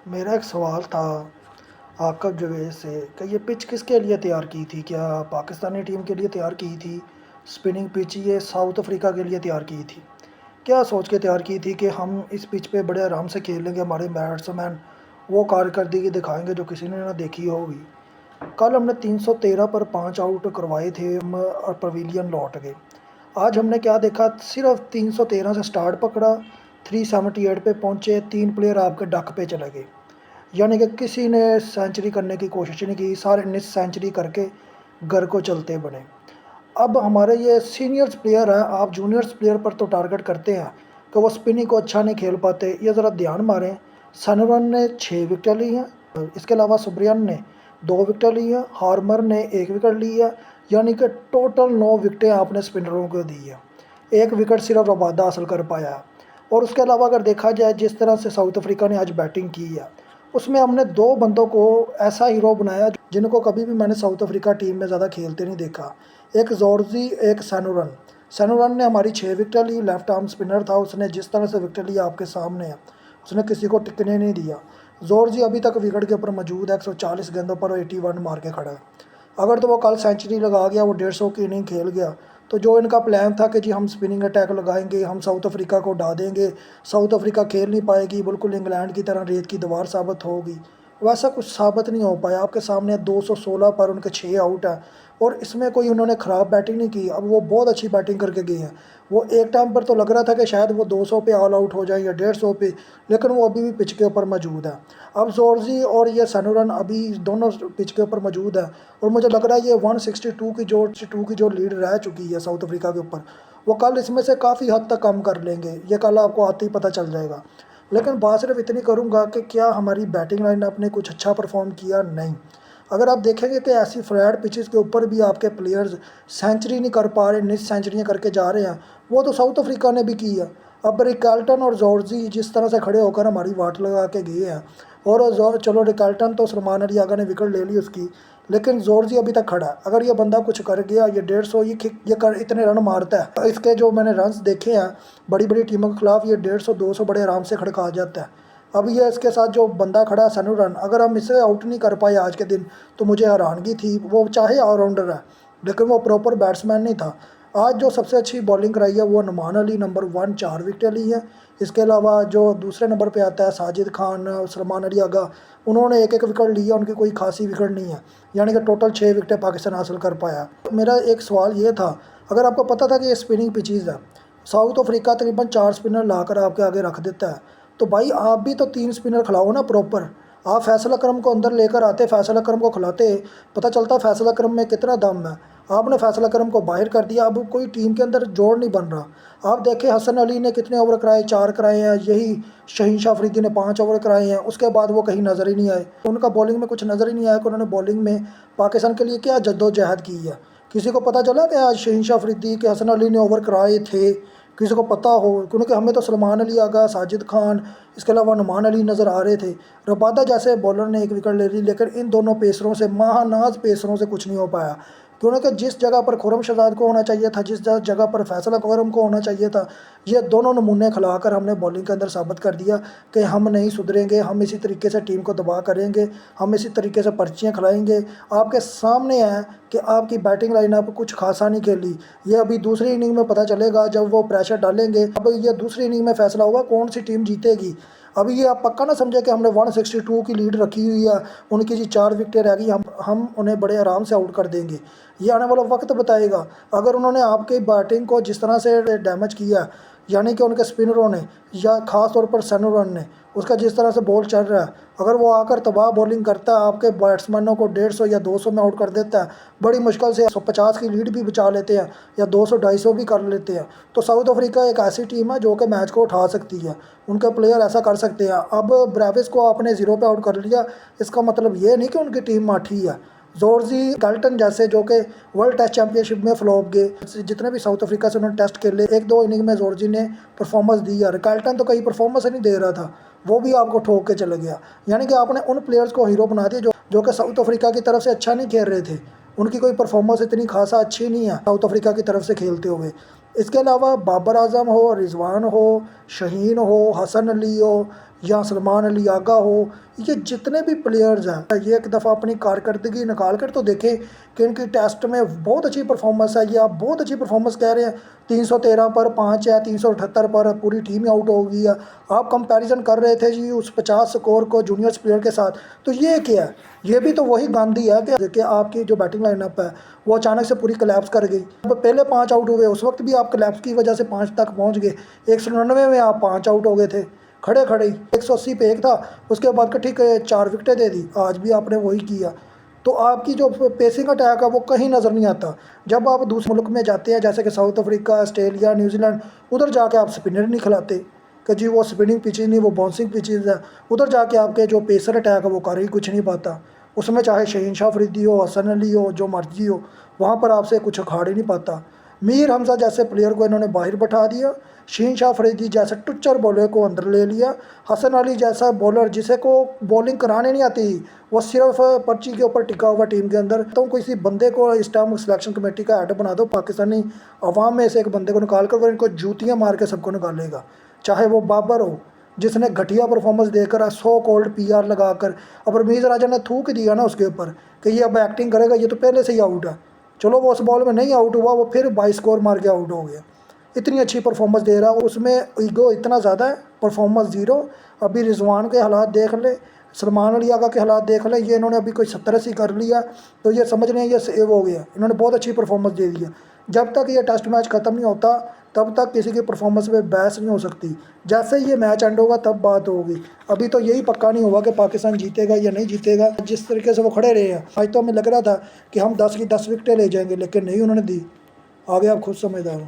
मेरा एक सवाल था आकब जवेद से कि ये पिच किसके लिए तैयार की थी? क्या पाकिस्तानी टीम के लिए तैयार की थी? स्पिनिंग पिच ये साउथ अफ्रीका के लिए तैयार की थी? क्या सोच के तैयार की थी कि हम इस पिच पे बड़े आराम से खेलेंगे, हमारे बैट्समैन वो कारकर्दगी दिखाएंगे जो किसी ने ना देखी होगी। कल हमने 313 पर 5 आउट करवाए थे हम और पवेलियन लौट गए। आज हमने क्या देखा, सिर्फ 313 से स्टार्ट पकड़ा, 378 पे पहुंचे, 3 प्लेयर आपके डक पे चले गए। यानी कि किसी ने सेंचुरी करने की कोशिश नहीं की, सारे मिस सेंचुरी करके घर को चलते बने। अब हमारे ये सीनियर्स प्लेयर हैं, आप जूनियर्स प्लेयर पर तो टारगेट करते हैं कि वो स्पिनिंग को अच्छा नहीं खेल पाते। ये ज़रा ध्यान मारें, सनरन ने 6 विकेट ली हैं, इसके अलावा सुब्रियन ने 2 विकेट ली हैं, हार्मर ने 1 विकेट ली है। यानी कि टोटल 9 विकेटें आपने स्पिनरों को दी है, 1 विकेट सिर्फ रबादा हासिल कर पाया है। और उसके अलावा अगर देखा जाए जिस तरह से साउथ अफ्रीका ने आज बैटिंग की है, उसमें हमने 2 बंदों को ऐसा हीरो बनाया जिनको कभी भी मैंने साउथ अफ्रीका टीम में ज़्यादा खेलते नहीं देखा। एक जॉर्जी, एक सैनुरन। सैनुरन ने हमारी 6 विकेट ली, लेफ्ट आर्म स्पिनर था, उसने जिस तरह से विकेट लिया आपके सामने है, उसने किसी को टिकने नहीं दिया। जॉर्जी अभी तक विकेट के ऊपर मौजूद है, 140 गेंदों पर 81 मार के खड़ा है। अगर तो वो कल सेंचुरी लगा गया, वो 150 की इनिंग खेल गया, तो जो इनका प्लान था कि जी हम स्पिनिंग अटैक लगाएंगे, हम साउथ अफ्रीका को उड़ा देंगे, साउथ अफ्रीका खेल नहीं पाएगी, बिल्कुल इंग्लैंड की तरह रेत की दीवार साबित होगी, वैसा कुछ साबित नहीं हो पाया। आपके सामने 216 पर उनके 6 आउट है, और इसमें कोई उन्होंने ख़राब बैटिंग नहीं की। अब वो बहुत अच्छी बैटिंग करके गए हैं। वो एक टाइम पर तो लग रहा था कि शायद वो 200 पे ऑल आउट हो जाए या 150 पे, लेकिन वो अभी भी पिच के ऊपर मौजूद है। अब जोर्जी और ये सनुरन अभी दोनों पिच के ऊपर मौजूद है, और मुझे लग रहा है ये 162 की जो लीड रह चुकी है साउथ अफ्रीका के ऊपर, वो कल इसमें से काफ़ी हद तक कम कर लेंगे। ये कल आपको आते ही पता चल जाएगा। लेकिन बात सिर्फ इतनी करूँगा कि क्या हमारी बैटिंग लाइनअप ने कुछ अच्छा परफॉर्म किया? नहीं। अगर आप देखेंगे कि ऐसी फ्लैट पिचेस के ऊपर भी आपके प्लेयर्स सेंचुरी नहीं कर पा रहे, मिस सेंचुरियाँ करके जा रहे हैं, वो तो साउथ अफ्रीका ने भी की है। अब रिकाल्टन और जॉर्जी जिस तरह से खड़े होकर हमारी वाट लगा के गए हैं, और चलो रिकाल्टन तो सलमान अली आगा ने विकेट ले ली उसकी, लेकिन जॉर्जी अभी तक खड़ा है। अगर ये बंदा कुछ कर गया, ये 150 ये कर इतने रन मारता है, इसके जो मैंने रन्स देखे हैं बड़ी बड़ी टीमों के खिलाफ, ये 150-200 बड़े आराम से खड़का जाता है। अब ये इसके साथ जो बंदा खड़ा है सनू रन, अगर हम इसे आउट नहीं कर पाए आज के दिन, तो मुझे हैरानगी थी। वो चाहे ऑलराउंडर है, लेकिन वो प्रॉपर बैट्समैन नहीं था। आज जो सबसे अच्छी बॉलिंग कराई है वो नुमान अली, नंबर 1, 4 विकेटें ली है। इसके अलावा जो दूसरे नंबर पे आता है साजिद खान, सलमान अली आगा, उन्होंने एक एक विकेट लिया, उनकी कोई खासी विकेट नहीं है। यानी कि टोटल 6 विकेटें पाकिस्तान हासिल कर पाया। मेरा एक सवाल ये था, अगर आपको पता था कि ये स्पिनिंग पिचीज़ है, साउथ अफ्रीका तकरीबन 4 स्पिनर लाकर आपके आगे रख देता है, तो भाई आप भी तो 3 स्पिनर खिलाओ ना प्रॉपर। आप फैसल अकरम को अंदर लेकर आते, फैसल अकरम को खिलाते, पता चलता फैसल अकरम में कितना दम है। आपने फैसल अकरम को बाहर कर दिया, अब कोई टीम के अंदर जोड़ नहीं बन रहा। आप देखें हसन अली ने कितने ओवर कराए, 4 कराए हैं। यही शहीन शाह अफरीदी ने 5 ओवर कराए हैं, उसके बाद वो कहीं नज़र ही नहीं आए। उनका बॉलिंग में कुछ नज़र ही नहीं आया कि उन्होंने बॉलिंग में पाकिस्तान के लिए क्या जद्दोजहद की है। किसी को पता चला कि आज शहीन शाह अफरीदी के हसन अली ने ओवर कराए थे? किसी को पता हो? क्योंकि हमें तो सलमान अली आगा, साजिद खान, इसके अलावा नुमान अली नज़र आ रहे थे। रबादा जैसे बॉलर ने 1 विकेट ले ली, लेकिन इन दोनों पेसरों से, महानाज पेसरों से कुछ नहीं हो पाया। क्योंकि जिस जगह पर खुरम शहजाद को होना चाहिए था, जिस जगह पर फैसल अकरम को होना चाहिए था, ये दोनों नमूने खिलाकर हमने बॉलिंग के अंदर साबित कर दिया कि हम नहीं सुधरेंगे, हम इसी तरीके से टीम को दबा करेंगे, हम इसी तरीके से पर्चियाँ खिलाएंगे। आपके सामने है कि आपकी बैटिंग लाइनअप कुछ खासा नहीं खेली। ये अभी दूसरी इनिंग में पता चलेगा जब वो प्रेशर डालेंगे। अब ये दूसरी इनिंग में फैसला होगा कौन सी टीम जीतेगी। अभी ये आप पक्का ना समझे कि हमने 162 की लीड रखी हुई है, उनकी जी 4 विकेटें रह गई, हम उन्हें बड़े आराम से आउट कर देंगे। ये आने वाला वक्त बताएगा। अगर उन्होंने आपकी बैटिंग को जिस तरह से डैमेज किया, यानी कि उनके स्पिनरों ने या ख़ास तौर पर सनुरन ने, उसका जिस तरह से बॉल चल रहा है, अगर वो आकर तबाह बॉलिंग करता है, आपके बैट्समैनों को 150 या 200 में आउट कर देता है, बड़ी मुश्किल से 150 की लीड भी बचा लेते हैं या 200-250 भी कर लेते हैं, तो साउथ अफ्रीका एक ऐसी टीम है जो कि मैच को उठा सकती है। उनके प्लेयर ऐसा कर सकते हैं। अब ब्रेविस को आपने 0 पे आउट कर लिया, इसका मतलब ये नहीं कि उनकी टीम माठी है। जॉर्जी गाल्टन जैसे जो कि वर्ल्ड टेस्ट चैंपियनशिप में फ्लॉप गए, जितने भी साउथ अफ्रीका से उन्होंने टेस्ट खेले, 1-2 इनिंग में जॉर्जी ने परफॉर्मेंस दी है। गाल्टन तो कहीं परफॉर्मेंस नहीं दे रहा था, वो भी आपको ठोक के चले गया। यानी कि आपने उन प्लेयर्स को हीरो बना दिया जो कि साउथ अफ्रीका की तरफ से अच्छा नहीं खेल रहे थे। उनकी कोई परफॉर्मेंस इतनी खासा अच्छी नहीं है साउथ अफ्रीका की तरफ से खेलते हुए। इसके अलावा बाबर आजम हो, रिजवान हो, शहीन हो, हसन अली हो, या सलमान अली आगा हो, ये जितने भी प्लेयर्स हैं, ये एक दफ़ा अपनी कारकर्दगी निकाल कर तो देखें कि इनकी टेस्ट में बहुत अच्छी परफॉर्मेंस है। ये आप बहुत अच्छी परफॉर्मेंस कह रहे हैं, 313 पर 5 है, 378 पर पूरी टीम आउट हो गई है। आप कंपैरिजन कर रहे थे जी उस 50 स्कोर को जूनियर्स प्लेयर के साथ, तो ये क्या है? ये भी तो वही गांधी है कि आपकी जो बैटिंग लाइनअप है वो अचानक से पूरी कोलैप्स कर गई। अब पहले 5 आउट हुए, उस वक्त भी आप कोलैप्स की वजह से 5 तक पहुंच गए। 199 में आप 5 आउट हो गए थे खड़े खड़े ही। 180 पे एक था, उसके बाद ठीक 4 विकेटें दे दी। आज भी आपने वही किया। तो आपकी जो पेसिंग अटैक है वो कहीं नज़र नहीं आता। जब आप दूसरे मुल्क में जाते हैं जैसे कि साउथ अफ्रीका, ऑस्ट्रेलिया, न्यूजीलैंड, उधर जाके आप स्पिनर नहीं खिलाते कि जी वो स्पिनिंग पिचेज नहीं, वो बाउंसिंग पिचेज है। उधर जाके आपके जो पेसर अटैक है वो कर ही कुछ नहीं पाता। उसमें चाहे शहीन शाह अफरीदी हो, हसन अली हो, जो मर्जी हो, वहाँ पर आपसे कुछ उखाड़ ही नहीं पाता। मीर हमजा जैसे प्लेयर को इन्होंने बाहर बैठा दिया। शहीन शाह अफरीदी जैसे टुच्चर बॉलर को अंदर ले लिया। हसन अली जैसा बॉलर जिसे को बॉलिंग कराने नहीं आती, वो सिर्फ पर्ची के ऊपर टिका हुआ टीम के अंदर। तो किसी बंदे को इस टाइम सिलेक्शन कमेटी का हेड बना दो, पाकिस्तानी अवाम में से एक बंदे को निकाल कर वो इनको जूतियाँ मार के सबको निकालेगा। चाहे वो बाबर हो जिसने घटिया परफॉर्मेंस देकर 100 कोल्ड PR लगाकर, अब रमीज़ राजा ने थूक दिया ना उसके ऊपर कि ये अब एक्टिंग करेगा, ये तो पहले से ही आउट है। चलो वो उस बॉल में नहीं आउट हुआ, वो फिर 22 स्कोर मार के आउट हो गया। इतनी अच्छी परफॉर्मेंस दे रहा है, उसमें ईगो इतना ज़्यादा है, परफॉर्मेंस ज़ीरो। अभी रिजवान के हालात देख ले, सलमान अली आगा के हालात देख ले, ये इन्होंने अभी कोई 70-80 कर लिया, तो ये समझ रहे हैं ये सेव हो गया। इन्होंने बहुत अच्छी परफॉर्मेंस दे दी है। जब तक ये टेस्ट मैच ख़त्म नहीं होता तब तक किसी की परफॉर्मेंस में बहस नहीं हो सकती। जैसे ही ये मैच एंड होगा तब बात होगी। अभी तो यही पक्का नहीं हुआ कि पाकिस्तान जीतेगा या नहीं जीतेगा। जिस तरीके से वो खड़े रहे हैं, आज तो हमें लग रहा था कि हम 10 की 10 विकेटें ले जाएंगे, लेकिन नहीं उन्होंने दी। आगे आप खुद समझदार हो।